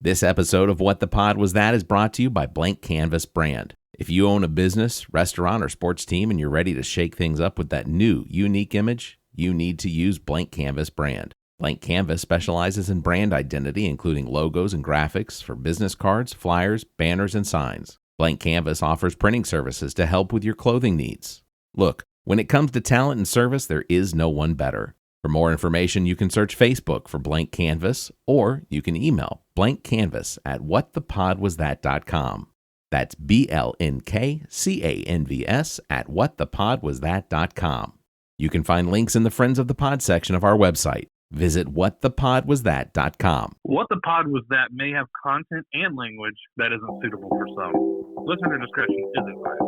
This episode of What the Pod Was That is brought to you by BLNK CANVS brand. If you own a business, restaurant, or sports team and you're ready to shake things up with that new, unique image, you need to use BLNK CANVS brand. BLNK CANVS specializes in brand identity, including logos and graphics for business cards, flyers, banners, and signs. BLNK CANVS offers printing services to help with your clothing needs. Look, when it comes to talent and service, there is no one better. For more information, you can search Facebook for BLNK CANVS, or you can email blankcanvas@whatthepodwasthat.com. That's BLNKCANVS@whatthepodwasthat.com. You can find links in the Friends of the Pod section of our website. Visit whatthepodwasthat.com. What the Pod Was That may have content and language that isn't suitable for some. Listener discretion is advised.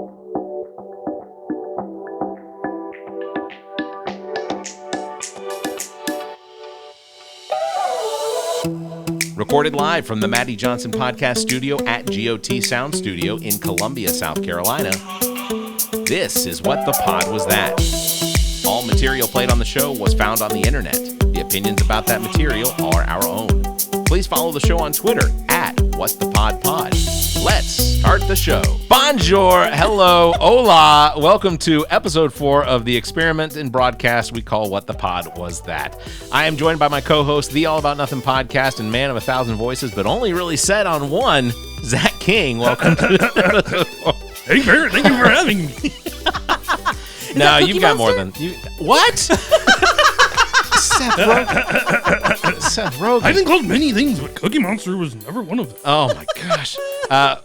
Recorded live from the Maddie Johnson Podcast Studio at GOT Sound Studio in Columbia, South Carolina, this is What the Pod Was That. All material played on the show was found on the internet. The opinions about that material are our own. Please follow the show on Twitter at WhatThePodPod. Let's start the show. Bonjour, hello, hola. Welcome to episode 4 of the experiment in broadcast we call What the Pod Was That. I am joined by my co-host, the All About Nothing podcast and man of 1,000 voices, but only really said on one, Zach King. Welcome to Hey, Barrett, thank you for having me. No, you've got more than you. What? Seth Rogen. I've been called many things, but Cookie Monster was never one of them. Oh my gosh.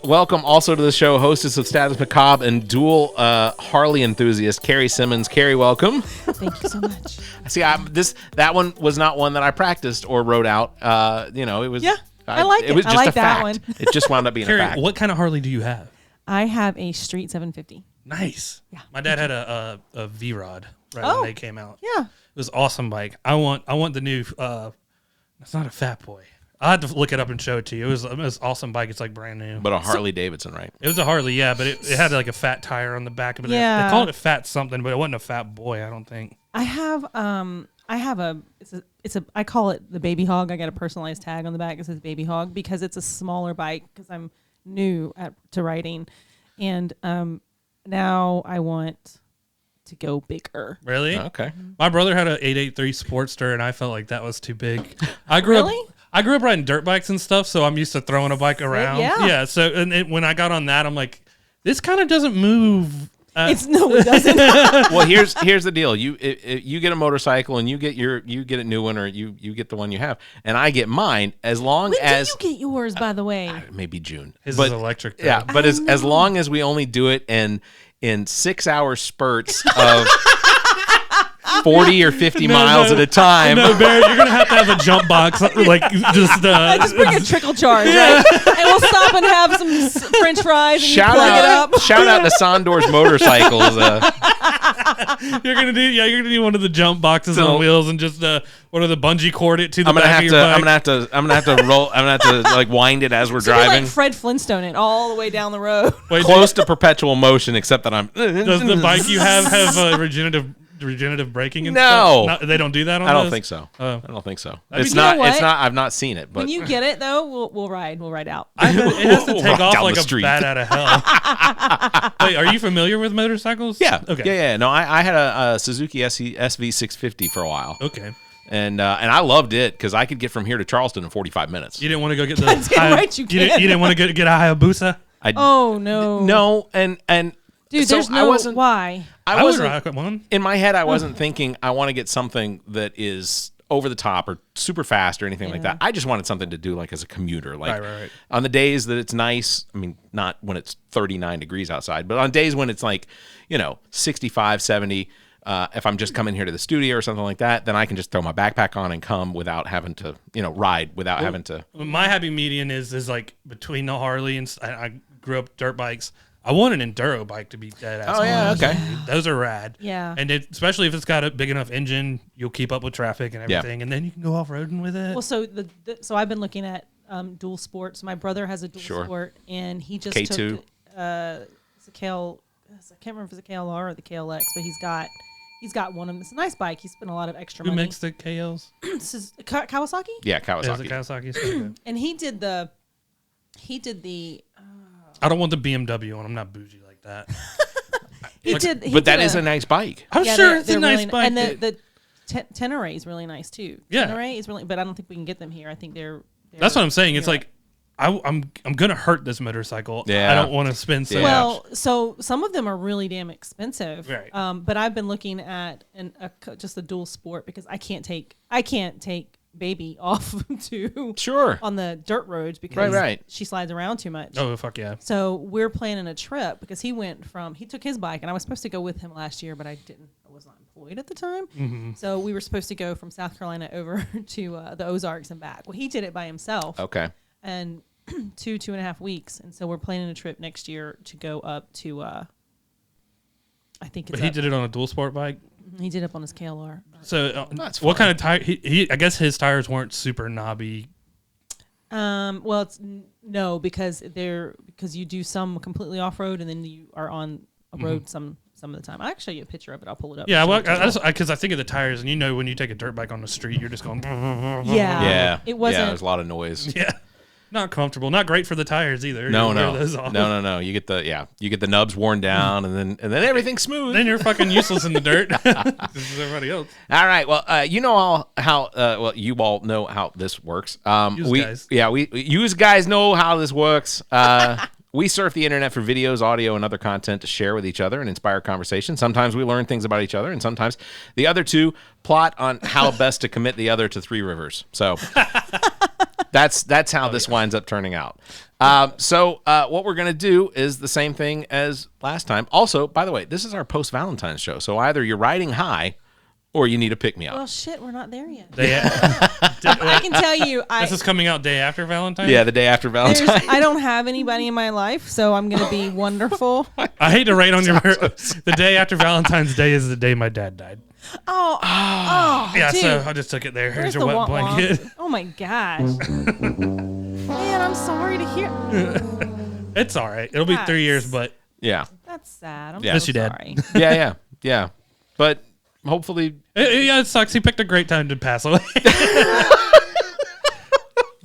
Welcome also to the show, hostess of Status Macabre and dual Harley enthusiast, Carrie Simmons. Carrie, welcome. Thank you so much. See, that one was not one that I practiced or wrote out. It was. Yeah, I like it. It was just I like a that fact. one. It just wound up being Carrie, a fact. what kind of Harley do you have? I have a Street 750. Nice. Yeah. My dad had a V-Rod when they came out. Yeah. It was an awesome bike. I want the new. It's not a Fat Boy. I had to look it up and show it to you. It was an awesome bike. It's like brand new. But a Harley Davidson, right? It was a Harley, yeah, but it had like a fat tire on the back of it. Yeah. They called it Fat something, but it wasn't a Fat Boy, I don't think. I have I call it the Baby Hog. I got a personalized tag on the back that says Baby Hog because it's a smaller bike because I'm new to riding, and now I want to go bigger. Really? Okay. My brother had an 883 Sportster, and I felt like that was too big. I grew up riding dirt bikes and stuff, so I'm used to throwing a bike around. Yeah. So when I got on that, I'm like, this kind of doesn't move. It doesn't. Well, here's the deal. You get a motorcycle and you get a new one, or you get the one you have, and I get mine. As long as you get yours, by the way? maybe June. His is electric. Though. Yeah, but as long as we only do it in 6-hour spurts of 40 or 50 miles at a time. No, Barrett, you're gonna have a jump box, like just bring a trickle charge, right? And we'll stop and have some French fries. And Shout out to Sondor's Motorcycles. You're gonna do one of the jump boxes on wheels and just one of the bungee cord it to the back of your bike. I'm gonna have to roll. I'm gonna have to like wind it as we're driving. Like Fred Flintstone it all the way down the road. Wait, close to perpetual motion, except that I'm. Does the bike you have regenerative braking and No. stuff? No, they don't do that on I don't those? think so. Oh. I don't think so. I mean, It's you not. know what? It's not. I've not seen it. But When you get it though, we'll ride. We'll ride out. It has to We'll take rock off down like the a street. bat out of hell. Wait, are you familiar with motorcycles? yeah. Okay. Yeah. No, I had a Suzuki SV650 for a while. Okay. And I loved it because I could get from here to Charleston in 45 minutes. You didn't want to go get the damn right you can. You didn't want to get a Hayabusa? Oh no. No, and Dude, so there's I no wasn't. why. I would wasn't. rock one. In my head, I wasn't thinking I want to get something that is over the top or super fast or anything like that. I just wanted something to do like as a commuter. Like Right. on the days that it's nice, I mean, not when it's 39 degrees outside, but on days when it's like, 65, 70, if I'm just coming here to the studio or something like that, then I can just throw my backpack on and come without having to, ride without having to. My happy median is like between the Harley and I grew up dirt bikes. I want an enduro bike to be dead ass. Oh, yeah, awesome, okay. dude. Those are rad. Yeah. And especially if it's got a big enough engine, you'll keep up with traffic and everything, and then you can go off-roading with it. Well, so I've been looking at dual sports. My brother has a dual sport, and he just K2. took it's a KL. I can't remember if it's a KLR or the KLX, but he's got one of them. It's a nice bike. He spent a lot of extra Who money. makes the KLs? This is Kawasaki. Yeah, Is Kawasaki. it Kawasaki? And he did the He did the. I don't want the BMW one. I'm not bougie like that. But that is a nice bike. I'm sure it's a nice really, bike. And the Tenere is really nice too. Yeah. Tenere is really, but I don't think we can get them here. I think they're That's what I'm saying. It's like I'm gonna hurt this motorcycle. Yeah. I don't want to spend so well. So some of them are really damn expensive. Right. But I've been looking at just a dual sport because I can't take baby off to Sure. on the dirt roads because Right. she slides around too much. Oh fuck yeah! So we're planning a trip because he took his bike and I was supposed to go with him last year, but I was not employed at the time. Mm-hmm. So we were supposed to go from South Carolina over to the Ozarks and back. Well, he did it by himself. Okay. And 2.5 weeks. And so we're planning a trip next year to go up to, I think it's But he did it on a dual sport bike. He did it up on his KLR. So That's what fine. kind of tire? He I guess his tires weren't super knobby. Well, no, because you do some completely off road and then you are on a road some of the time. I'll actually show you a picture of it. I'll pull it up. Yeah, well, because I think of the tires, and when you take a dirt bike on the street, you're just going. Yeah. Yeah. It wasn't. Yeah, there's a lot of noise. Yeah, not comfortable. Not great for the tires either. No. You wear those off. No. You get the nubs worn down, and then everything's smooth. Then you're fucking useless in the dirt. This is everybody else. All right. Well, you all know how this works. You guys know how this works. We surf the internet for videos, audio, and other content to share with each other and inspire conversation. Sometimes we learn things about each other, and sometimes the other two plot on how best to commit the other to Three Rivers. So that's how this winds up turning out. So what we're going to do is the same thing as last time. Also, by the way, this is our post-Valentine's show. So either you're riding high or you need to pick me up. Well, shit, we're not there yet. I can tell you. This is coming out day after Valentine's? Yeah, the day after Valentine's. I don't have anybody in my life, so I'm going to be wonderful. I hate to rain on your the day after Valentine's Day is the day my dad died. Oh, Yeah, dude. so I just took it there. Where's Here's your the wet blanket. Oh my gosh. Man, I'm sorry to hear. It's all right. It'll be 3 years, but Yeah. That's sad. I'm Yeah. so Miss you, Dad. sorry. Yeah. But hopefully... it sucks. He picked a great time to pass away.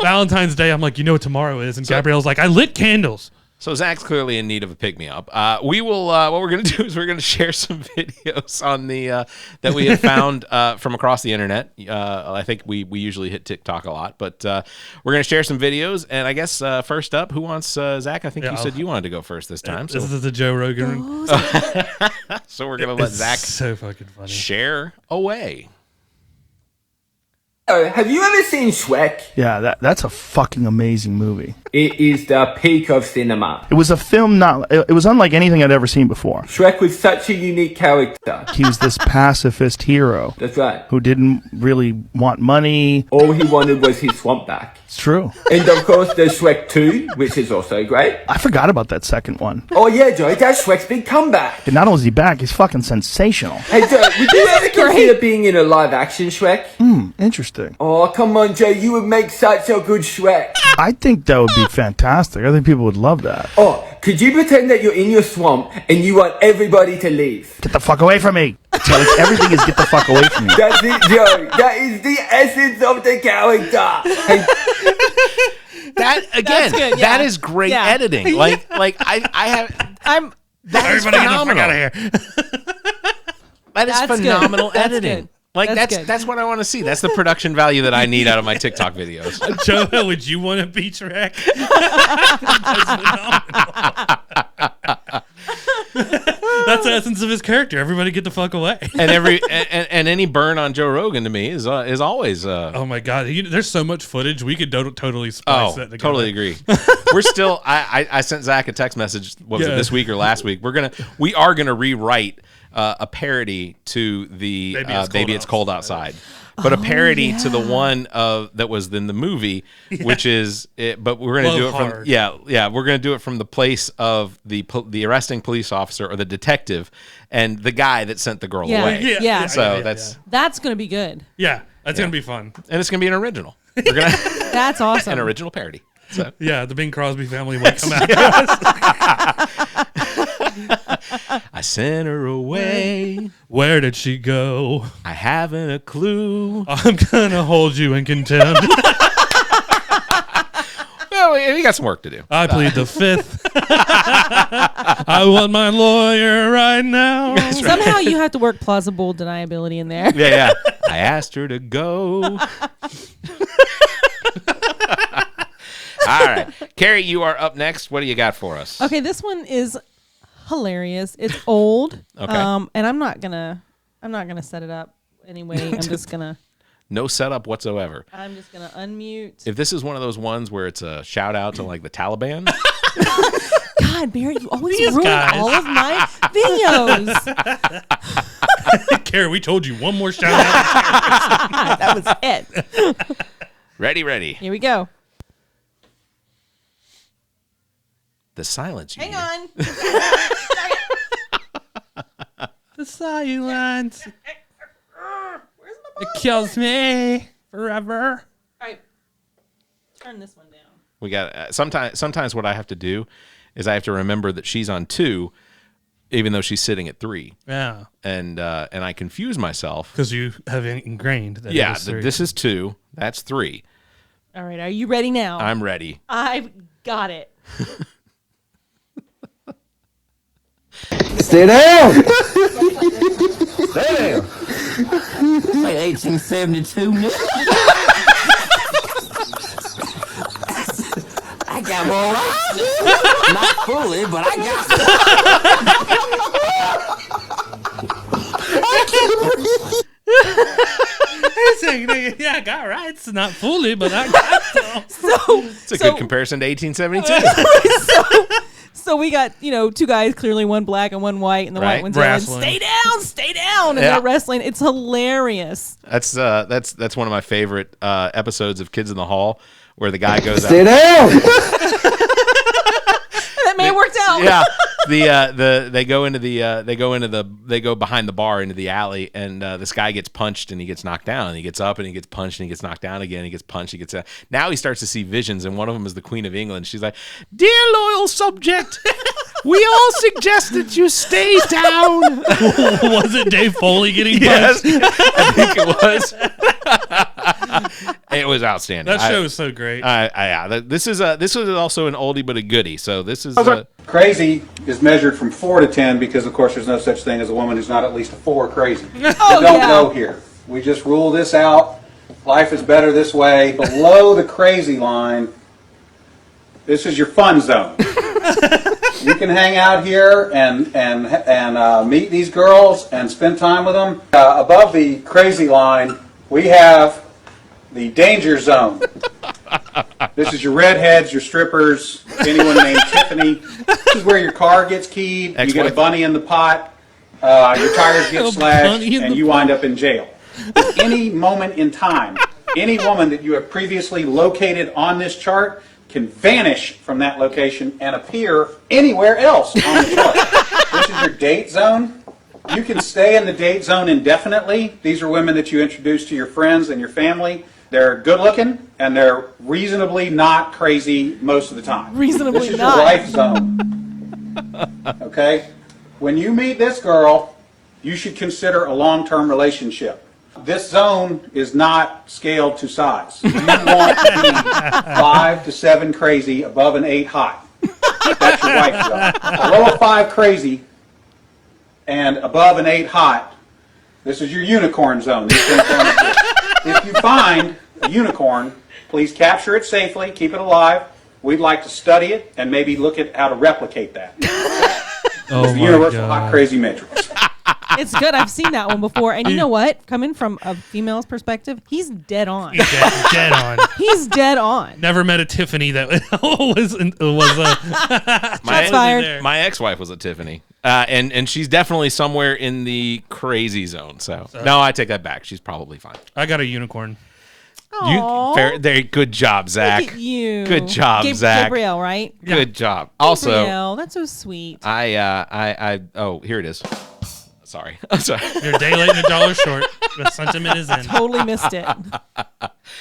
Valentine's Day, I'm like, you know what tomorrow is? And Gabrielle's like, I lit candles. So Zach's clearly in need of a pick-me-up. We will. What we're going to do is we're going to share some videos on the that we have found from across the internet. I think we usually hit TikTok a lot, but we're going to share some videos. And I guess first up, who wants Zach? I think you said you wanted to go first this time. This is the Joe Rogan. So we're going to let Zach so fucking funny. share away. Have you ever seen Shrek? Yeah, that's a fucking amazing movie. It is the peak of cinema. It was a film it was unlike anything I'd ever seen before. Shrek was such a unique character. He was this pacifist hero That's right. who didn't really want money. All he wanted was his swamp back. It's true. And of course, there's Shrek 2, which is also great. I forgot about that second one. Oh yeah, Joey, that's Shrek's big comeback. And not only is he back, he's fucking sensational. Hey Joe, would you ever consider being in a live-action Shrek? Interesting. Oh, come on, Joe, you would make such a good Shrek. I think that would be fantastic. I think people would love that. Oh, could you pretend that you're in your swamp and you want everybody to leave? Get the fuck away from me. So, like, everything is get the fuck away from me. That's it, Joe. That is the essence of the character. Hey, That again, good, yeah. that is great Yeah. editing. Like I have. That is Everybody get the fuck phenomenal. out of here. That is That's good. phenomenal That's editing. good. Like That's good. that's what I want to see. That's the production value that I need out of my TikTok videos. Joe, would you want to be Shrek? That's the essence of his character. Everybody get the fuck away. And any burn on Joe Rogan to me is always. Oh my god, there's so much footage we could totally splice that together. Totally agree. We're still. I sent Zach a text message. What was it, this week or last week? We are gonna rewrite a parody to the Baby It's Cold Outside. But a parody to the one that was in the movie, which is it. But we're gonna do it from we're gonna do it from the place of the arresting police officer or the detective and the guy that sent the girl away. Yeah. So That's going to be good. Yeah, that's gonna be fun. and it's gonna be an original. We're gonna That's awesome. an original parody. So. Yeah, the Bing Crosby family might come out. I sent her away. Where did she go? I haven't a clue. I'm gonna hold you in contempt. Well, we got some work to do. I plead the fifth. I want my lawyer right now. Somehow you have to work plausible deniability in there. Yeah. I asked her to go. All right. Carrie, you are up next. What do you got for us? Okay, this one is hilarious. It's old. Okay. And I'm not gonna set it up anyway. I'm just gonna whatsoever. unmute. If this is one of those ones where it's a shout out to like the Taliban. God, Barry, you always These ruin guys. all of my videos. Carrie, we told you one more shout out. That was it. Ready. Here we go. The silence. You Hang hear. on. The silence. Where's my It kills me forever. All right. Turn this one down. We got sometimes what I have to do is I have to remember that she's on 2, even though she's sitting at 3, Yeah. and I confuse myself. Because you have ingrained that. Yeah, it is three. this is 2. That's 3. All right. Are you ready now? I'm ready. I've got it. Stay down! Stay there. Like 1872. I got more rides. Not fully, but I got Yeah, I got rights. Not fully, but I got some. It's a good comparison to 1872. So we got, 2 guys, clearly one black and one white, and the Right. white one's yelling, Wrestling. stay down, and Yeah. they're wrestling. It's hilarious. That's one of my favorite episodes of Kids in the Hall, where the guy goes Stay out. down! That may have worked out. Yeah, they go behind the bar into the alley, and this guy gets punched and he gets knocked down, and he gets up and he gets punched and he gets knocked down again. He gets punched. Now he starts to see visions, and one of them is the Queen of England. She's like, "Dear loyal subject, we all suggest that you stay down." Was it Dave Foley getting Yes, punched? I think it was. It was outstanding. That show is so great. Yeah, this is also an oldie but a goodie. So this is Crazy is measured from 4 to 10 because, of course, there's no such thing as a woman who's not at least a 4 crazy. We don't go here. We just rule this out. Life is better this way. Below the crazy line, this is your fun zone. You can hang out here and meet these girls and spend time with them. Above the crazy line, we have the danger zone. This is your redheads, your strippers, anyone named Tiffany. This is where your car gets keyed, you get a bunny in the pot, your tires get slashed, and you wind up in jail. At any moment in time, any woman that you have previously located on this chart can vanish from that location and appear anywhere else on the chart. This is your date zone. You can stay in the date zone indefinitely. These are women that you introduce to your friends and your family. They're good looking and they're reasonably not crazy most of the time. Reasonably This is not. your life zone. Okay? When you meet this girl, you should consider a long-term relationship. This zone is not scaled to size. You want to be 5 to 7 crazy, above an 8 hot. That's your wife zone. Below a 5 crazy and above an 8 hot, this is your unicorn zone. These things don't exist. If you find a unicorn, please capture it safely, keep it alive. We'd like to study it and maybe look at how to replicate that. Oh It's the my universal God. hot crazy matrix. It's good. I've seen that one before. And you know what? Coming from a female's perspective, he's dead on. Dead on. He's dead on. Never met a Tiffany that was my, fired. my ex-wife was a Tiffany, and she's definitely somewhere in the crazy zone. So no, I take that back. She's probably fine. I got a unicorn. Good job, Zach. Look at you. Good job, Zach. Gabrielle, right? Good job. Also, Gabrielle, that's so sweet. oh, here it is. Sorry. I'm sorry. You're a day late and a dollar short. The sentiment is in. Totally missed it.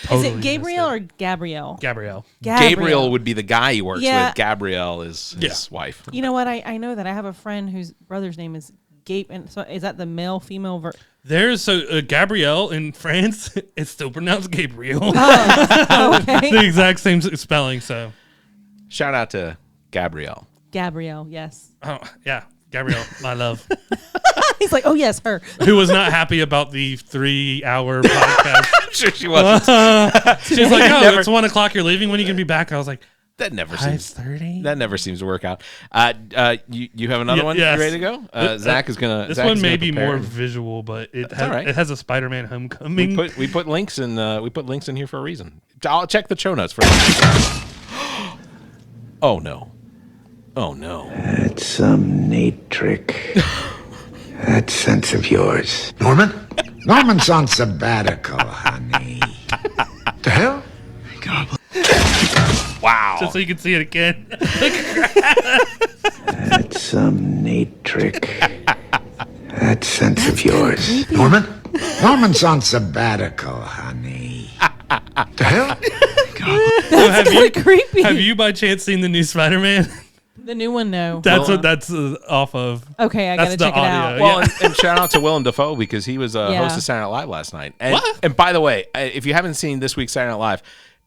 Totally Is it Gabrielle or Gabrielle? Gabrielle. Gabriel would be the guy he works Yeah. with. Gabrielle is his wife. You know what? I know that I have a friend whose brother's name is Gabe. And so is that the male, female? There's Gabrielle in France. It's still pronounced Gabriel. Okay. The exact same spelling. So Shout out to Gabrielle. Gabrielle, yes. Oh, yeah. Gabrielle, my love. He's like, oh, yes, her. Who was not happy about the 3-hour podcast. I'm sure she wasn't. She's like, oh, it's 1 o'clock. You're leaving. When are you going to be back? I was like, That never seems 5:30. That never seems to work out. You have another one? Yes. You ready to go? Zach is gonna. This Zach one is may gonna be prepare. more visual, but it all right. has a Spider-Man Homecoming. We put links in. We put links in here for a reason. I'll check the show notes for. Oh no! Oh no! That's some neat trick. That sense of yours. Norman? Norman's on sabbatical, honey. The hell? Wow! Just so you can see it again. That's some neat trick. That sense of yours. Norman? Norman's on sabbatical, honey. The hell? That's kind of creepy. Have you by chance seen the new Spider-Man? The new one, no. That's what that's off of. Okay, I That's gotta the check it out. audio. Well, Yeah. and shout out to Willem Dafoe because he was Yeah. host of Saturday Night Live last night. And, What? and by the way, if you haven't seen this week's Saturday Night Live,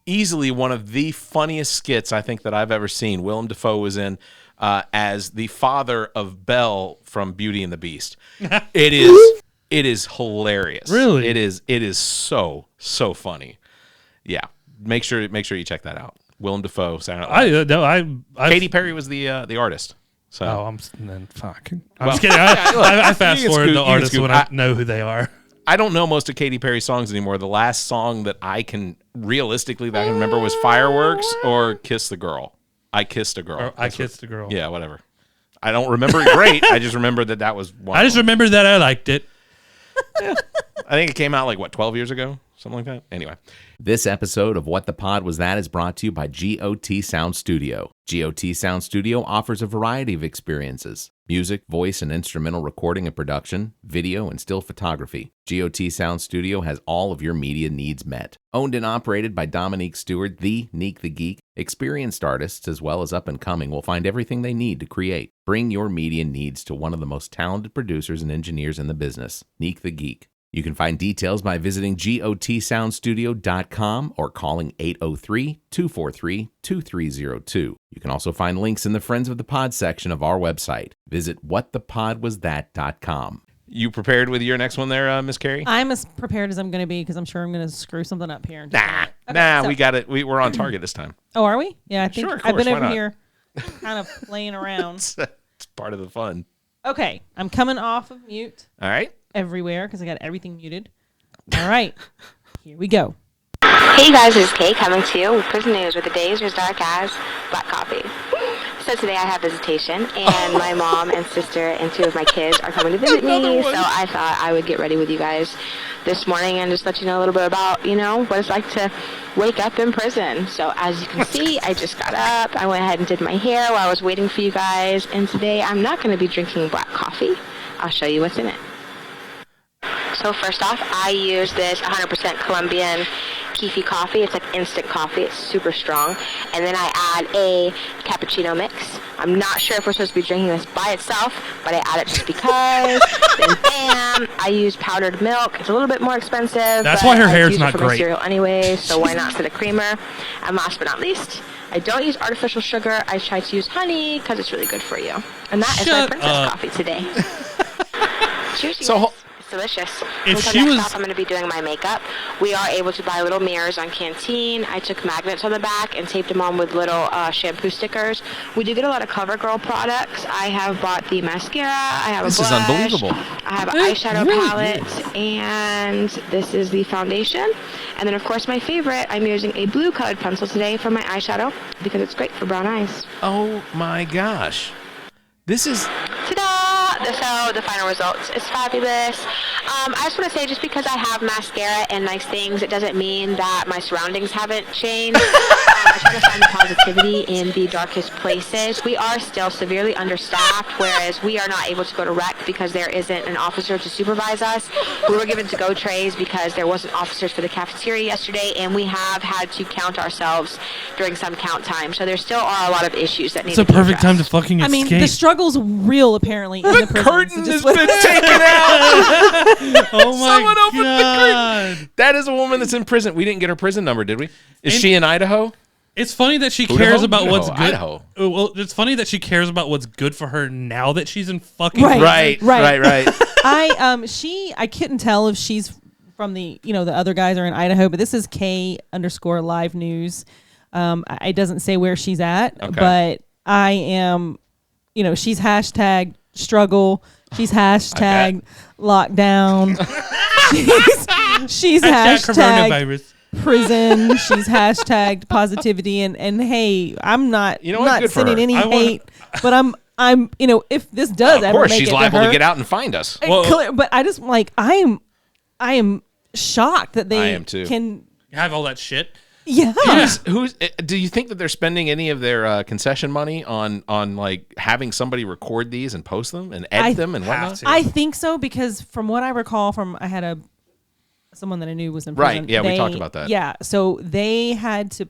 easily one of the funniest skits I think that I've ever seen. Willem Dafoe was in as the father of Belle from Beauty and the Beast. It is hilarious. Really? It is so funny. Yeah, make sure you check that out. Willem Dafoe, Saturday Night Live. I Katy Perry was the artist. So Oh, I'm just kidding. I fast you can forward scoot- the you can artists scoot. when I know who they are. I don't know most of Katy Perry's songs anymore. The last song that I can realistically that I can remember was Fireworks or Kiss the Girl. I Kissed a Girl. Or I Kissed a Girl. Yeah, whatever. I don't remember it great. I just remember that was one. I just remember that I liked it. I think it came out like 12 years ago, something like that. Anyway. This episode of What the Pod Was That is brought to you by GOT Sound Studio. GOT Sound Studio offers a variety of experiences: music, voice and instrumental recording and production, video and still photography. GOT Sound Studio has all of your media needs met. Owned and operated by Dominique Stewart, the Neek the Geek, experienced artists as well as up-and-coming will find everything they need to create. Bring your media needs to one of the most talented producers and engineers in the business, Neek the Geek. You can find details by visiting gotsoundstudio.com or calling 803-243-2302. You can also find links in the Friends of the Pod section of our website. Visit whatthepodwasthat.com. You prepared with your next one there, Miss Carrie? I'm as prepared as I'm going to be because I'm sure I'm going to screw something up here. We got it. We're on target this time. Oh, are we? Yeah, I think Sure, of I've been course, why over not? here kind of playing around. It's part of the fun. Okay, I'm coming off of mute All right. everywhere because I got everything muted. All right, here we go. Hey guys, it's Kay coming to you with prison news where the days are as dark as black coffee. So today I have visitation, and my mom and sister and 2 of my kids are coming to visit me, so I thought I would get ready with you guys this morning and just let you know a little bit about, what it's like to wake up in prison. So as you can see, I just got up, I went ahead and did my hair while I was waiting for you guys, and today I'm not going to be drinking black coffee. I'll show you what's in it. So first off, I use this 100% Colombian Keefy coffee. It's like instant coffee. It's super strong. And then I add a cappuccino mix. I'm not sure if we're supposed to be drinking this by itself, but I add it just because. Then bam, I use powdered milk. It's a little bit more expensive. That's but why her I hair's use not it for my great. cereal anyway, so why not set a creamer? And last but not least, I don't use artificial sugar. I try to use honey because it's really good for you. And that is my Shut princess up. coffee today. Cheers, you So guys. It's delicious. If Until she next was- stop, I'm going to be doing my makeup. We are able to buy little mirrors on Canteen. I took magnets on the back and taped them on with little shampoo stickers. We do get a lot of CoverGirl products. I have bought the mascara. I have This a is blush. unbelievable. I have an eyeshadow palette. And this is the foundation. And then, of course, my favorite, I'm using a blue colored pencil today for my eyeshadow because it's great for brown eyes. Oh my gosh. This is Ta-da! So the final results is fabulous. I just want to say, just because I have mascara and nice things, it doesn't mean that my surroundings haven't changed. I try to find the positivity in the darkest places. We are still severely understaffed, whereas we are not able to go to rec because there isn't an officer to supervise us. We were given to-go trays because there wasn't officers for the cafeteria yesterday, and we have had to count ourselves during some count time. So there still are a lot of issues that need It's a to be perfect time to addressed. fucking I escape. mean, the struggle's real apparently in the prison. curtain has been taken out. Oh my Someone opened the God. curtain. That is a woman that's in prison. We didn't get her prison number, did we? Is she in Idaho? It's funny that she cares about what's good. Idaho. Well, it's funny that she cares about what's good for her now that she's in fucking right. I couldn't tell if she's from the other guys are in Idaho, but this is K_live news. It doesn't say where she's at, but I am, she's hashtag struggle. She's hashtag lockdown. she's hashtag coronavirus. Prison. She's hashtagged positivity and hey, I'm not not sending any hate, but I'm if this does ever course make she's it liable to to get out and find us. But I just I am shocked that they can have all that shit. Yeah. Do you think that they're spending any of their concession money on like having somebody record these and post them and edit them and whatnot? I think so, because from what I recall I had someone that I knew was in prison. Right. Yeah, we talked about that. Yeah. So they had to,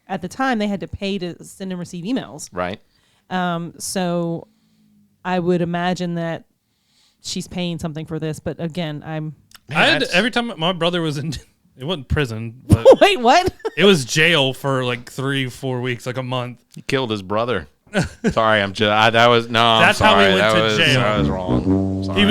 at the time, they had to pay to send and receive emails. Right. So I would imagine that she's paying something for this. But again, every time my brother was in, it wasn't prison. But wait, what? It was jail for like 3-4 weeks, like a month. He killed his brother. Sorry, I'm just. That's how he went to jail. I was wrong. Sorry. He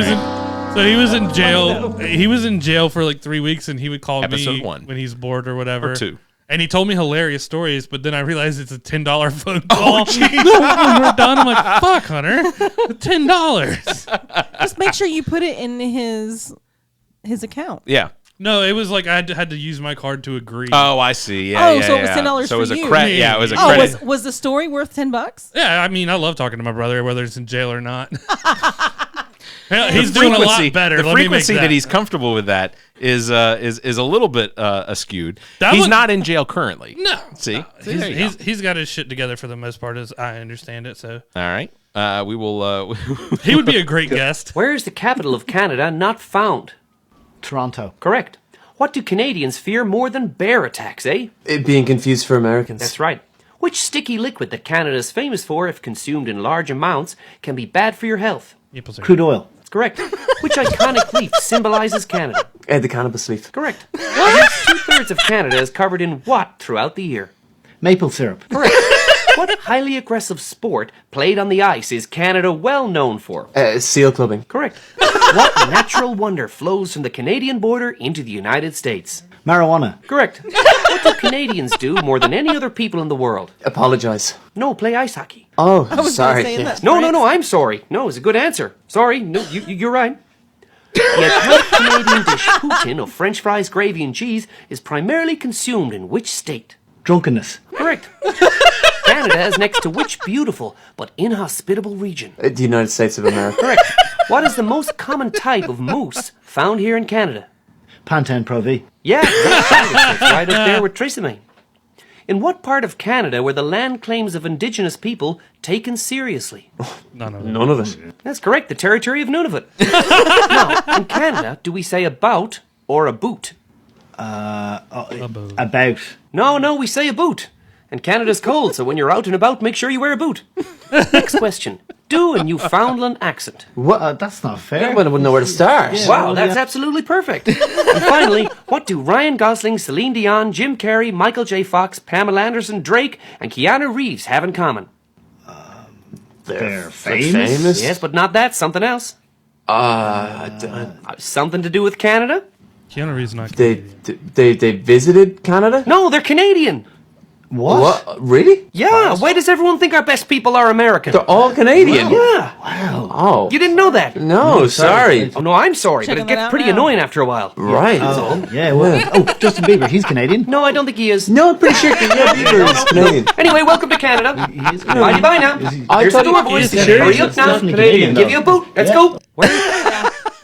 was in jail. He was in jail for like 3 weeks, and he would call me when he's bored or whatever. Or 2. And he told me hilarious stories, but then I realized it's a $10 phone call. When we're done, I'm like, fuck, Hunter, $10. Just make sure you put it in his account. Yeah. No, it was like I had to use my card to agree. Oh, I see. Yeah. So it was $10 so it was for a you. credit. Yeah, it was a credit. Was the story worth $10? Yeah, I mean, I love talking to my brother, whether it's in jail or not. He's doing a lot better. The frequency that he's comfortable with that is a little bit askewed. He's not in jail currently. No. See, he's got his shit together for the most part, as I understand it. So all right, we will. He would be a great guest. Where is the capital of Canada not found? Toronto. Correct. What do Canadians fear more than bear attacks, eh? It being confused for Americans. That's right. Which sticky liquid that Canada is famous for, if consumed in large amounts, can be bad for your health? Crude oil. That's correct. Which iconic leaf symbolizes Canada? The cannabis leaf. Correct. 2/3 of Canada is covered in what throughout the year? Maple syrup. Correct. What highly aggressive sport played on the ice is Canada well known for? Seal clubbing. Correct. What natural wonder flows from the Canadian border into the United States? Marijuana. Correct. What do Canadians do more than any other people in the world? Apologize. No, play ice hockey. Oh, I was sorry. Say that, No, I'm sorry. No, it's a good answer. Sorry, no, you're right. The iconic Canadian dish poutine of French fries, gravy, and cheese is primarily consumed in which state? Drunkenness. Correct. Canada is next to which beautiful but inhospitable region? The United States of America. Correct. What is the most common type of moose found here in Canada? Pantan Pro V. Yeah, that's right up there with Tresemme. In what part of Canada were the land claims of Indigenous people taken seriously? None of it. That's correct, the territory of Nunavut. Now, in Canada, do we say about or a boot? About. No, we say a boot. And Canada's cold, so when you're out and about, make sure you wear a boot. Next question. Do a Newfoundland accent. What? That's not fair. Yeah, I wouldn't know where to start. Yeah, wow, that's absolutely perfect. And finally, what do Ryan Gosling, Celine Dion, Jim Carrey, Michael J. Fox, Pamela Anderson, Drake, and Keanu Reeves have in common? They're famous? Yes, but not that. Something else. Something to do with Canada? Keanu Reeves not Canadian. They visited Canada? No, they're Canadian. What? Really? Yeah. Why does everyone think our best people are American? They're all Canadian. Yeah. Wow. Oh. You didn't know that? No, sorry. Oh, no, I'm sorry, but it Checking gets that out pretty now. annoying after a while. Right. That's all. Yeah, well. Oh, Justin Bieber, he's Canadian. No, I don't think he is. No, I'm pretty sure Bieber is Canadian. Anyway, welcome to Canada. He is Bye now. I Here's the thought door, he boys. is Hurry Canadian. up now. Definitely Canadian, Give you a boot. Let's go.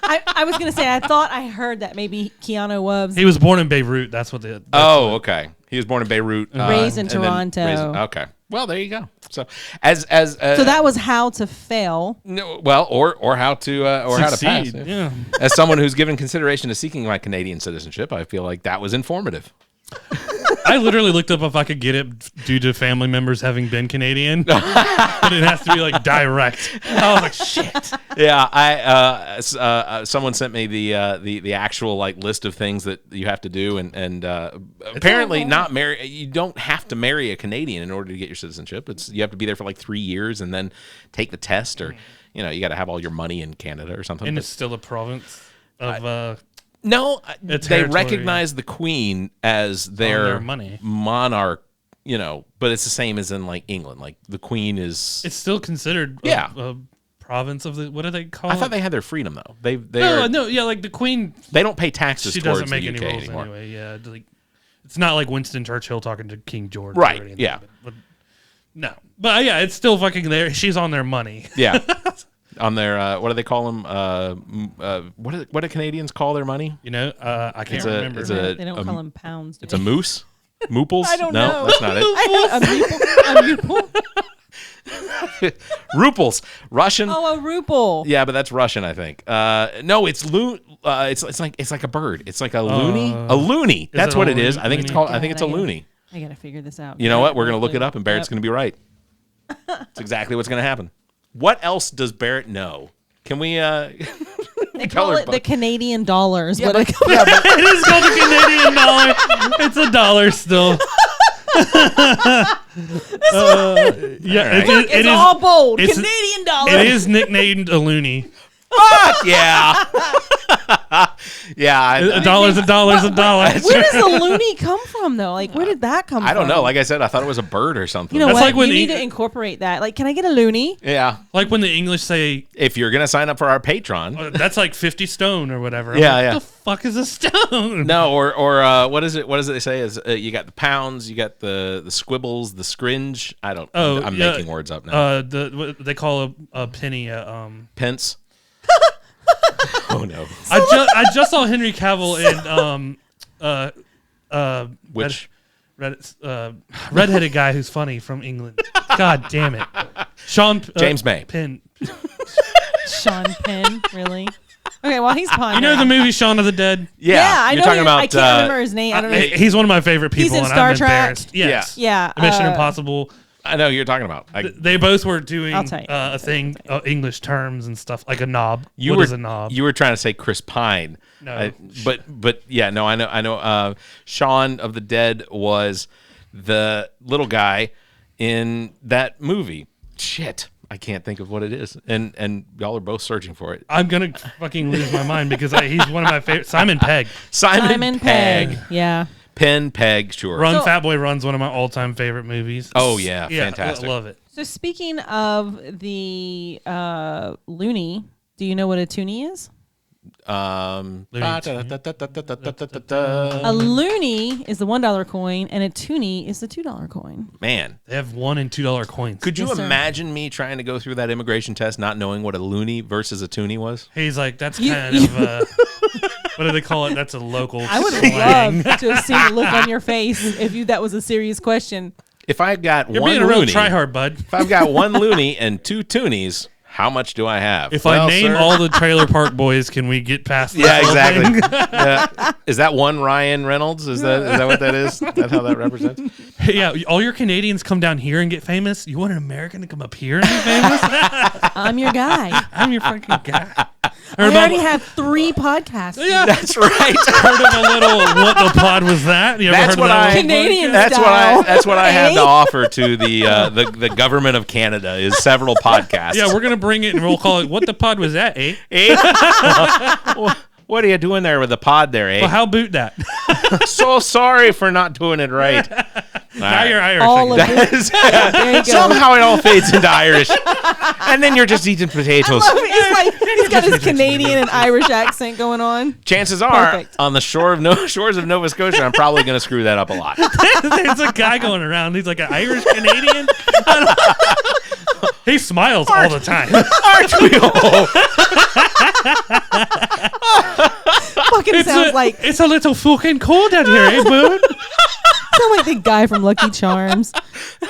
I was going to say, I thought I heard that maybe Keanu was He was born in Beirut. That's what the. Okay. He was born in Beirut. raised in and then Toronto. Okay. Well, there you go. So so that was how to fail. No, well, or how to how to pass. Succeed, yeah. As someone who's given consideration to seeking my Canadian citizenship, I feel like that was informative. I literally looked up if I could get it due to family members having been Canadian, but it has to be like direct. I was like, shit. Yeah, someone sent me the actual like list of things that you have to do, and apparently not marry. You don't have to marry a Canadian in order to get your citizenship. You have to be there for like 3 years and then take the test, or you got to have all your money in Canada or something. And it's still a province of. No, they recognize the Queen as their money. monarch, but it's the same as in like England. Like the Queen is. It's still considered a province of the. What do they call it? I thought they had their freedom though. Like the Queen. They don't pay taxes. She towards doesn't make the any UK rules anymore. anyway. Yeah, like it's not like Winston Churchill talking to King George. Right. Or anything, Yeah. But no. But yeah, it's still fucking there. She's on their money. Yeah. On their what do they call them? What do Canadians call their money? I can't remember. They don't call them pounds. It's a moose. Mooples? I don't no, know. That's not it. A meeple. Ruples, Russian. Oh, a ruple. Yeah, but that's Russian, I think. No, it's it's like a bird. It's like a loony. A loony. That's what it is. I think it's called. I think it's a loony. I gotta figure this out. You know what? We're gonna look it up, and Barrett's gonna be right. It's exactly what's gonna happen. What else does Barrett know? Can we? They call it the Canadian dollars. Yeah, but but It is called the Canadian dollar. It's a dollar still. It's all bold. Canadian dollar. It is nicknamed a loony. Fuck yeah. Yeah. A dollar's a dollar's a dollar. Where does the loony come from, though? Like, where did that come from? I don't know. Like I said, I thought it was a bird or something. You know That's what? like when you need to incorporate that. Like, can I get a loony? Yeah. Like when the English say, if you're going to sign up for our Patreon. That's like 50 stone or whatever. I'm Yeah, like, yeah. What the fuck is a stone? No, or what is it? What does it say? Is you got the pounds, you got the squibbles, the scringe. I'm making words up now. What they call a penny Pence. Oh no! I just saw Henry Cavill in redheaded guy who's funny from England. God damn it, James May. Penn. Sean Penn, really? Okay, well he's pondering. You know the movie Shaun of the Dead? Yeah, I you're know. talking about. I can't remember his name. I don't know. He's one of my favorite people. He's in and Star I'm Trek. embarrassed. Yes. Yeah. Mission Impossible. I know who you're talking about. They both were doing I'll tell you. a thing, English terms and stuff, like a knob. What is a knob? You were trying to say Chris Pine. No. But yeah, no, I know. Shaun of the Dead was the little guy in that movie. Shit. I can't think of what it is. And y'all are both searching for it. I'm going to fucking lose my mind because he's one of my favorite. Simon Pegg. Simon Pegg. Yeah. Pen, Peg, sure. Fat Boy Run's one of my all-time favorite movies. Oh, yeah. Fantastic. I love it. So speaking of the loony, do you know what a toonie is? A loony is the $1 coin, and a toonie is the $2 coin. Man. They have $1 and $2 coins. Could you imagine me trying to go through that immigration test not knowing what a loony versus a toonie was? He's like, that's kind of... what do they call it? That's a local I would slang. love to have seen the look on your face if that was a serious question. If I got You're one being a loony... real try-hard, bud. If I've got one loony and two toonies... How much do I have? If I name all the Trailer Park Boys, can we get past that? Yeah, exactly. Yeah. Is that one Ryan Reynolds? Is that what that is? Is that how that represents? Yeah, all your Canadians come down here and get famous. You want an American to come up here and be famous? I'm your guy. I'm your fucking guy. I already have 3 podcasts. Yeah, that's right. Heard of a little "What the Pod Was That"? You ever heard of that? Canadian That's style. That's what I have to offer to the government of Canada is several podcasts. Yeah, we're gonna bring it and we'll call it "What the Pod Was That?" Eh? What are you doing there with the pod there, eh? Well, how boot that? So sorry for not doing it right. Now you're Irish. All of That is- somehow it all fades into Irish, and then you're just eating potatoes. It's like he's got his Canadian and Irish accent going on. Chances are, Perfect. on the shores of Nova Scotia, I'm probably going to screw that up a lot. There's a guy going around. He's like an Irish Canadian. He smiles all the time. Aren't we all? Fucking sounds like it's a little fucking cold out here, eh, bud? sound like the guy from Lucky Charms.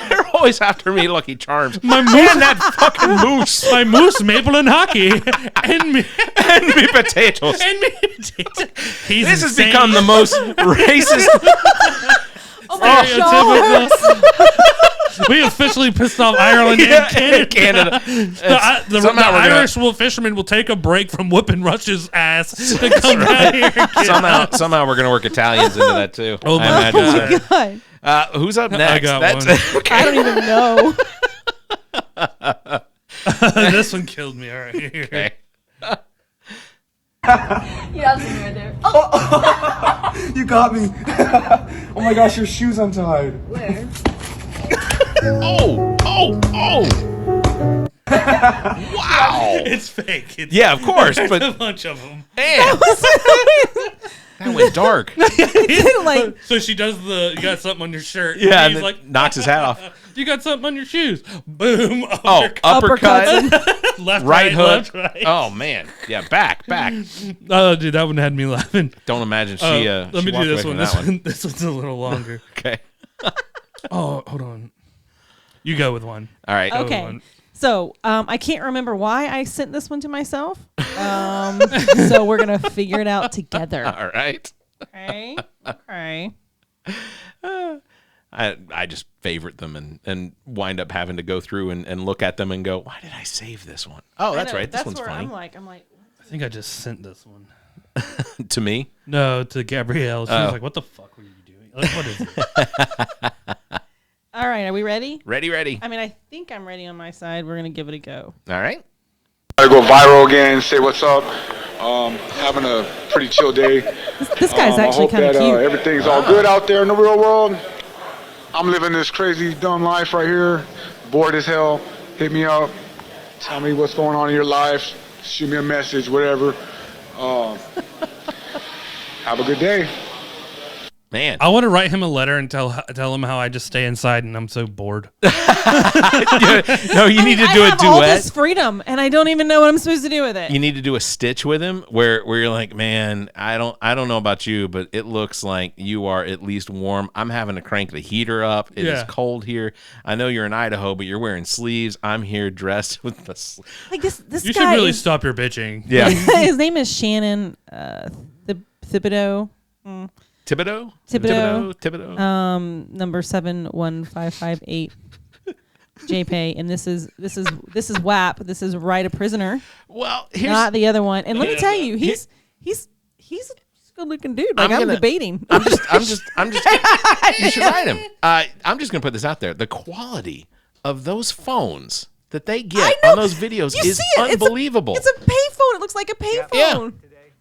They're always after me, Lucky Charms. My moose, and that fucking moose. My moose, maple and hockey, and me potatoes. And me potatoes. This has become the most racist. stereotypical. We officially pissed off Ireland and Canada. The Irish fishermen will take a break from whooping Russia's ass to come down here. Somehow we're gonna work Italians into that too. Oh my God. Who's up next? I got one. Okay. I don't even know. This one killed me. All right. Okay. You have something right there. Oh. You got me. Oh my gosh, your shoe's untied. Where? Oh! Wow! It's fake. Yeah, of course, but a bunch of them. Damn. That went dark. So she does the, you got something on your shirt. Yeah, and and he's like, knocks his hat off. You got something on your shoes. Boom. Uppercut. Left, right hook. Left, right. Oh, man. Yeah, back. Oh, dude, that one had me laughing. Don't imagine she let she me walked do this away one. from that one. This one's a little longer. Okay. Oh, hold on. You go with one. All right. Okay. So I can't remember why I sent this one to myself. So we're going to figure it out together. All right. Okay. I just favorite them and wind up having to go through and look at them and go, why did I save this one? Oh, that's right. This one's funny. I'm like, I think I just sent this one. To me? No, to Gabrielle. She was like, what the fuck were you doing? Like, what is it? All right. Are we ready? Ready. I mean, I think I'm ready on my side. We're going to give it a go. All right. Gotta go viral again, say what's up. Having a pretty chill day. This guy's actually kind of cute. Everything's all good out there in the real world. I'm living this crazy, dumb life right here. Bored as hell. Hit me up. Tell me what's going on in your life. Shoot me a message, whatever. Have a good day. Man, I want to write him a letter and tell him how I just stay inside and I'm so bored. No, you need to do a duet. All this freedom, and I don't even know what I'm supposed to do with it. You need to do a stitch with him where you're like, man, I don't know about you, but it looks like you are at least warm. I'm having to crank the heater up. It is cold here. I know you're in Idaho, but you're wearing sleeves. I'm here dressed with the like this You guy should really is, stop your bitching. Yeah. His name is Shannon Thibodeau. Thibodeau. Number 71558. JPay, and this is WAP. This is Right a Prisoner. Well, not the other one. And let me tell you, he's a good looking dude. Like I'm debating. I'm just. You should write him. I'm just gonna put this out there. The quality of those phones that they get on those videos is unbelievable. It's a payphone. It looks like a payphone.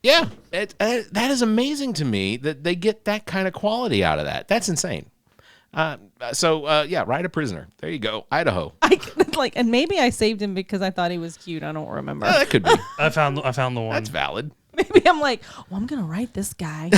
Yeah, that is amazing to me that they get that kind of quality out of that. That's insane. Ride a Prisoner. There you go, Idaho. And maybe I saved him because I thought he was cute. I don't remember. That could be. I found the one. That's valid. Maybe I'm like, well, I'm gonna write this guy.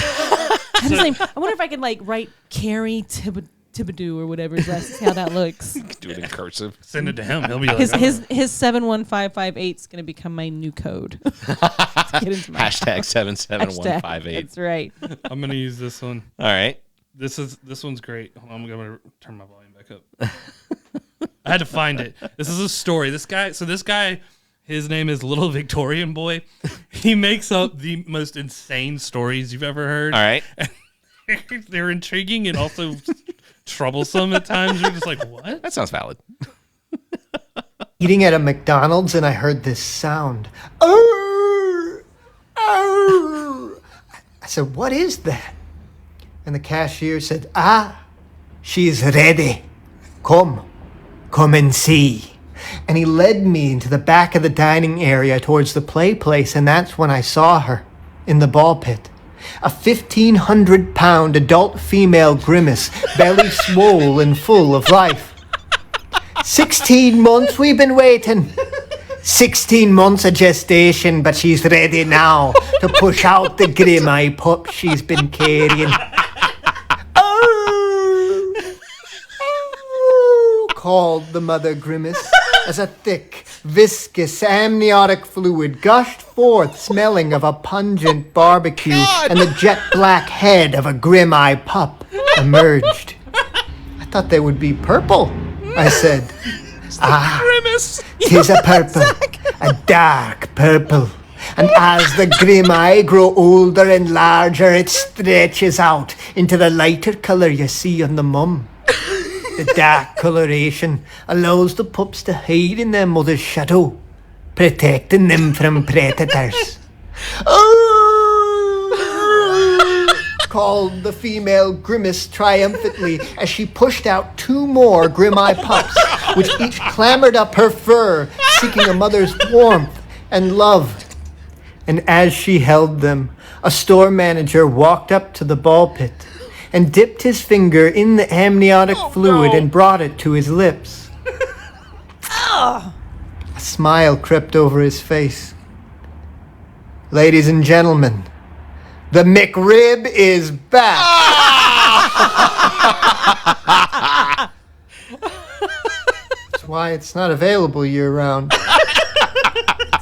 His name. I wonder if I could write Carrie Thibodeau or whatever. That's how that looks. Do it in cursive. Send it to him. He'll be like, his 71558 is gonna become my new code. Hashtag 77158. That's right. I'm gonna use this one. All right. This one's great. Hold on, I'm gonna turn my volume back up. I had to find it. This is a story. This guy, his name is Little Victorian Boy. He makes up the most insane stories you've ever heard. All right. They're intriguing and also troublesome at times. You're just like, what? That sounds valid. Eating at a McDonald's and I heard this sound. Oh! Oh! I said, what is that? And the cashier said, she is ready. Come and see. And he led me into the back of the dining area towards the play place, and that's when I saw her in the ball pit. A 1,500-pound adult female grimace, belly swole and full of life. 16 months we've been waiting. 16 months of gestation, but she's ready now to push out the grim eye pup she's been carrying. Called the mother grimace as a thick, viscous, amniotic fluid gushed forth, smelling of a pungent barbecue, and the jet black head of a grim eye pup emerged. I thought they would be purple, I said. Grimace. 'Tis a purple, a dark purple. And as the grim eye grows older and larger, it stretches out into the lighter colour you see on the mum. The dark coloration allows the pups to hide in their mother's shadow, protecting them from predators. Called the female Grimace triumphantly as she pushed out 2 more Grim-Eye pups, which each clambered up her fur, seeking a mother's warmth and love. And as she held them, a store manager walked up to the ball pit and dipped his finger in the amniotic fluid and brought it to his lips. A smile crept over his face. Ladies and gentlemen, the McRib is back. That's why it's not available year-round.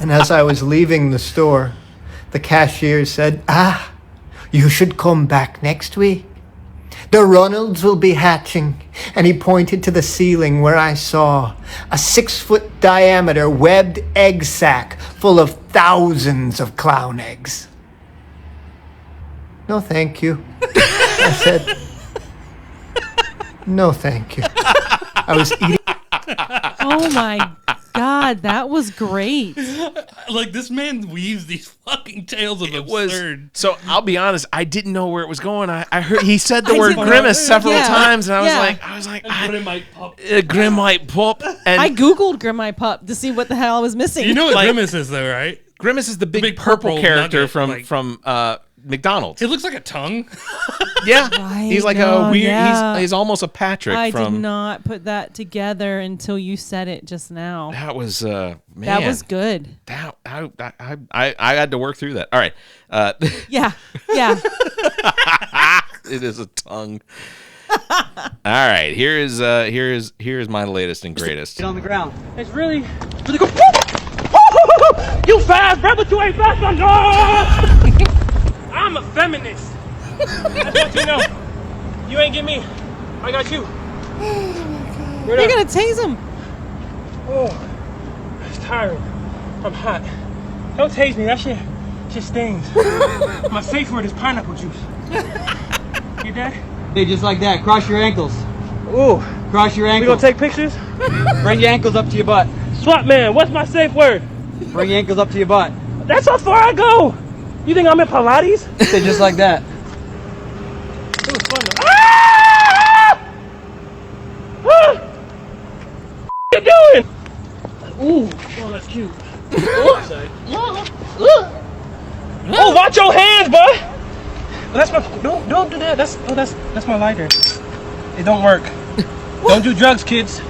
And as I was leaving the store, the cashier said, you should come back next week. The Ronalds will be hatching. And he pointed to the ceiling where I saw a 6-foot diameter webbed egg sack full of thousands of clown eggs. No, thank you. I said, no, thank you. I was eating. Oh my God, that was great. Like, this man weaves these fucking tales of absurd. So I'll be honest, I didn't know where it was going. I heard he said the word grimace several times, and I was like, Grimite pup. Grimite pup. And I googled Grimite pup to see what the hell I was missing. You know what Grimace is, though, right? Grimace is the big purple character nugget, from McDonald's. It looks like a tongue. Yeah, Right, he's like no, a weird. yeah. He's almost a Patrick. I from. did not put that together until you said it just now. That was man. That was good. That I had to work through that. All right. Yeah. It is a tongue. All right. Here's my latest and greatest. Get on the ground. It's really good. You fast, bro, but you ain't fast enough. I'm a feminist. That's what you know. You ain't get me. I got you. You're gonna tase him. Oh, it's tiring. I'm hot. Don't tase me. That shit stings. My safe word is pineapple juice. Get that? Hey, just like that. Cross your ankles. Ooh. Cross your ankles. We gonna take pictures? Bring your ankles up to your butt. Swap man, what's my safe word? Bring your ankles up to your butt. That's how far I go. You think I'm in Pilates? Say just like that. It was fun though. Ah! What are you doing? Ooh, oh, that's cute. Oh, watch your hands, boy. Oh, that's my. Don't do that. That's my lighter. It don't work. Don't do drugs, kids.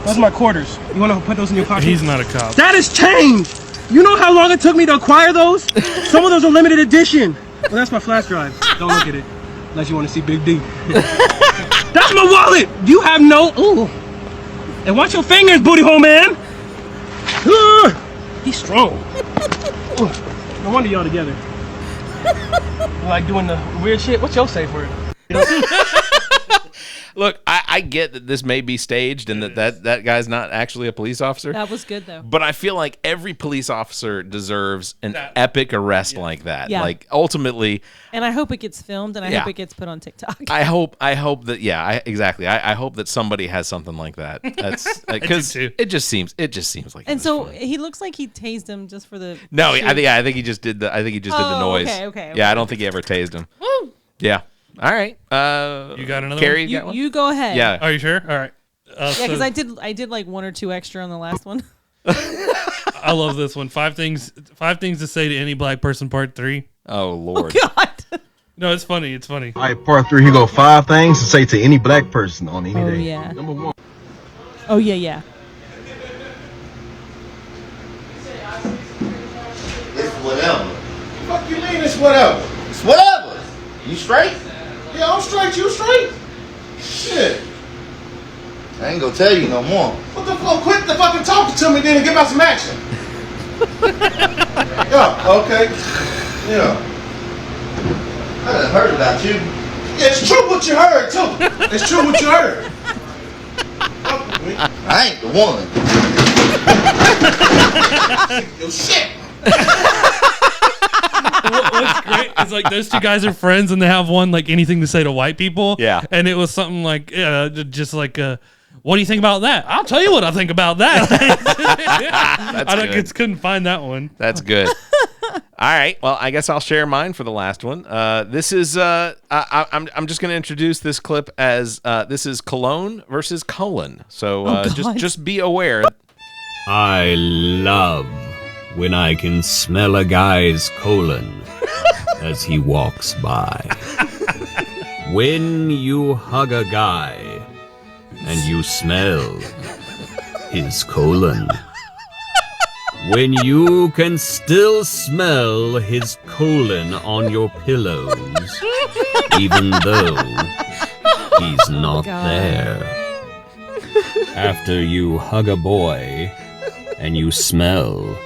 Those are my quarters. You want to put those in your pocket? He's not a cop. That is change. You know how long it took me to acquire those? Some of those are limited edition. Well, that's my flash drive. Don't look at it unless you want to see Big D. That's my wallet. You have no. Ooh. And watch your fingers, booty hole man. He's strong. No wonder y'all together. You like doing the weird shit. What's your safe word? Look, I get that this may be staged and that guy's not actually a police officer. That was good though. But I feel like every police officer deserves an epic arrest like that. Yeah. Like ultimately. And I hope it gets filmed and I hope it gets put on TikTok. I hope that exactly. I hope that somebody has something like that. That's because it just seems like. And so he looks like he tased him just for the. No, shoot. I think he just did the noise. Okay. Yeah, I don't think he ever tased him. Woo! Yeah. All right. You got another Carrie, one? you got one? You go ahead. Yeah. Are you sure? All right. Yeah, because I did like 1 or 2 extra on the last one. I love this one. 5 things to say to any black person, part 3. Oh Lord. Oh God. No, it's funny. It's funny. All right, part 3. Here go 5 things to say to any black person on any day. Yeah. Number 1. Oh yeah. It's whatever. Fuck you mean it's whatever? It's whatever. You straight? Yeah, I'm straight. You straight? Shit. I ain't gonna tell you no more. What the fuck? Quit the fucking talking to me then and give out some action. Yeah, okay. Yeah. I done heard about you. Yeah, it's true what you heard, too. It's true what you heard. I ain't the one. Yo, shit. What's great is like those two guys are friends and they have one like anything to say to white people. Yeah. And it was something like just like what do you think about that? I'll tell you what I think about that. Couldn't find that one. That's good. All right. Well, I guess I'll share mine for the last one. This is I'm just going to introduce this clip as this is Cologne versus colon. So just be aware. I love when I can smell a guy's colon as he walks by. When you hug a guy and you smell his colon. When you can still smell his colon on your pillows, even though he's not there. After you hug a boy and you smell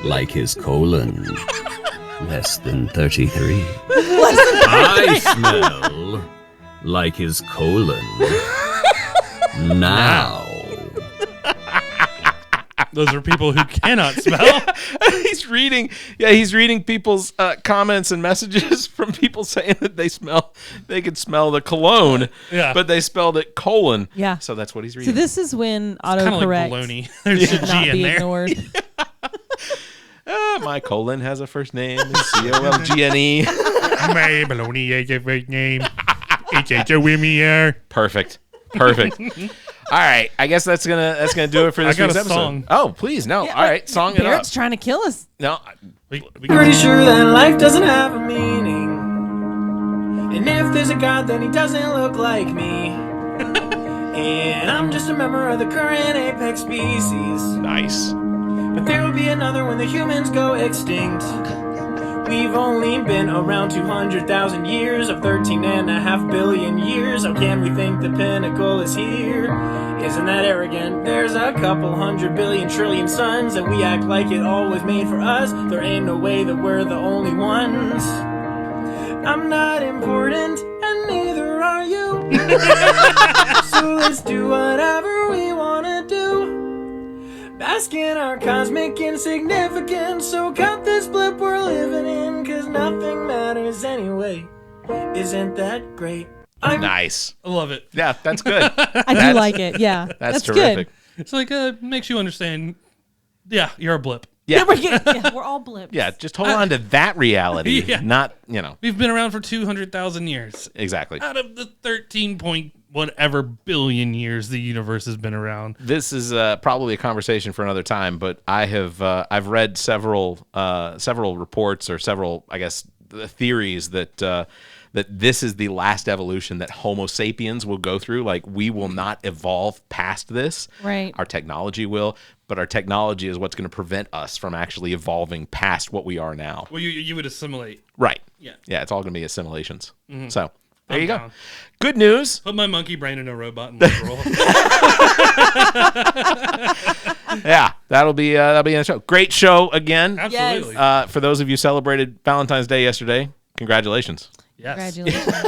like his colon, less than 33. I smell like his colon now. Those are people who cannot smell. He's reading people's comments and messages from people saying that they could smell the cologne, but they spelled it colon. Yeah. So that's what he's reading. So this is when Like autocorrect baloney. There's a should G not in be there. ignored. My colon has a first name, COLGNE. My baloney has a first name. It's Perfect. All right, I guess that's gonna do it for this I got week's a episode. song. Oh, please, no. All right, song it up. Barrett's trying to kill us. No, Pretty sure that life doesn't have a meaning. And if there's a God, then he doesn't look like me. And I'm just a member of the current apex species. Nice. But there will be another when the humans go extinct. We've only been around 200,000 years of 13.5 billion years. How can we think the pinnacle is here? Isn't that arrogant? There's a couple 100 billion trillion suns, and we act like it all was made for us. There ain't no way that we're the only ones. I'm not important, and neither are you. So let's do whatever we wanna do. Bask in our cosmic insignificance. So cut this blip we're living in, 'cause nothing matters anyway. Isn't that great? Nice. I love it. Yeah, that's good. I do like it. Yeah, That's terrific. good. It's like makes you understand. Yeah, you're a blip. Yeah. We're all blips. Yeah, just hold on to that reality, not, We've been around for 200,000 years. Exactly. Out of the 13 point whatever billion years the universe has been around. This is probably a conversation for another time, but I've read several reports or several, I guess, theories that that this is the last evolution that Homo sapiens will go through. Like, we will not evolve past this. Right. Our technology will, but our technology is what's going to prevent us from actually evolving past what we are now. Well, you would assimilate. Right. Yeah. Yeah, it's all going to be assimilations. Mhm. So there I'm you go. down. Good news. Put my monkey brain in a robot and let's roll. Yeah, that'll be in the show. Great show again. Absolutely. For those of you celebrated Valentine's Day yesterday, congratulations. Yes. Congratulations.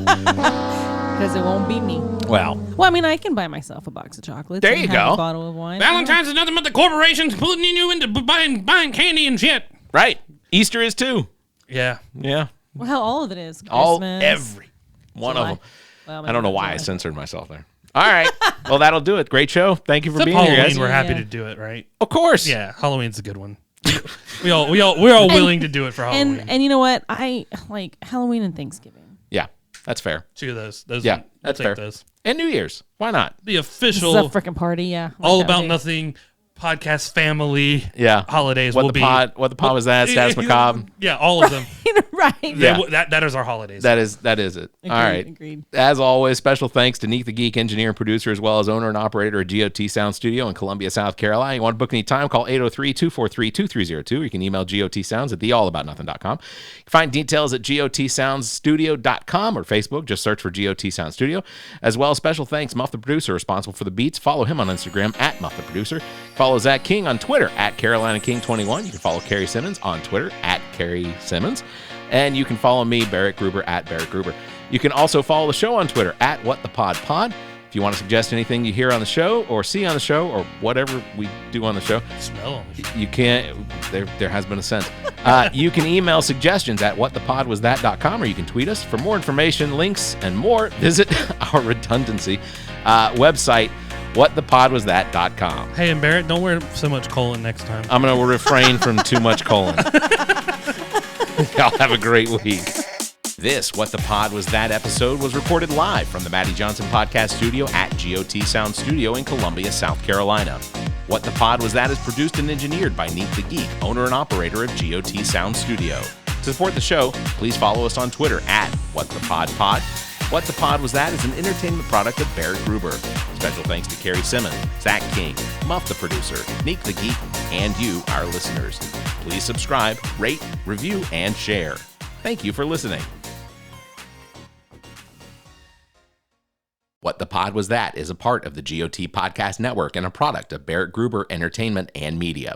Because it won't be me. Well, I mean, I can buy myself a box of chocolates. There and you have go. A bottle of wine. Valentine's is nothing but the corporations pulling you into buying candy and shit. Right. Easter is too. Yeah. Yeah. Well, hell, all of it is. Every one July. of them. Well, I don't know maybe why I July. censored myself there. All right. Well, that'll do it. Great show. Thank you for Except being Halloween, here, guys. we're happy to do it, right? Of course. Yeah, Halloween's a good one. We're all willing to do it for Halloween. And you know what? I like Halloween and Thanksgiving. Yeah, that's fair. Two of those. Yeah, I'll that's take fair. those. And New Year's. Why not? The This official is a freaking party, yeah. all Like that about too. nothing podcast family Yeah. holidays What will the be pod was that? Status Macabre. Yeah, all of them. Right. Yeah. That is our holidays. That is it. All right. Agreed. As always, special thanks to Neek the Geek, engineer and producer, as well as owner and operator of GOT Sound Studio in Columbia, South Carolina. You want to book any time, call 803-243-2302. You can email gotsounds at theallaboutnothing.com. You can find details at gotsoundstudio.com or Facebook. Just search for GOT Sound Studio. As well, special thanks, Muff the Producer, responsible for the beats. Follow him on Instagram at Muff the Producer. Follow Zach King on Twitter at Carolina King 21. You can follow Carrie Simmons on Twitter at Carrie Simmons. And you can follow me, Barrett Gruber, at Barrett Gruber. You can also follow the show on Twitter at WhatThePodPod. If you want to suggest anything you hear on the show or see on the show or whatever we do on the show, Smell on the show. you can't. There has been a scent. You can email suggestions at whatthepodwasthat.com, or you can tweet us. For more information, links, and more, visit our redundancy website, whatthepodwasthat.com. Hey, and Barrett, don't wear so much colon next time. I'm going to refrain from too much colon. Y'all have a great week. This What the Pod Was That episode was recorded live from the Maddie Johnson Podcast Studio at GOT Sound Studio in Columbia, South Carolina. What the Pod Was That is produced and engineered by Neat the Geek, owner and operator of GOT Sound Studio. To support the show, please follow us on Twitter at WhatThePodPod. What the Pod Was That is an entertainment product of Barrett Gruber. Special thanks to Carrie Simmons, Zach King, Muff the producer, Neat the Geek, and you, our listeners. Please subscribe, rate, review, and share. Thank you for listening. What the Pod Was That is a part of the GOT Podcast Network and a product of Barrett Gruber Entertainment and Media.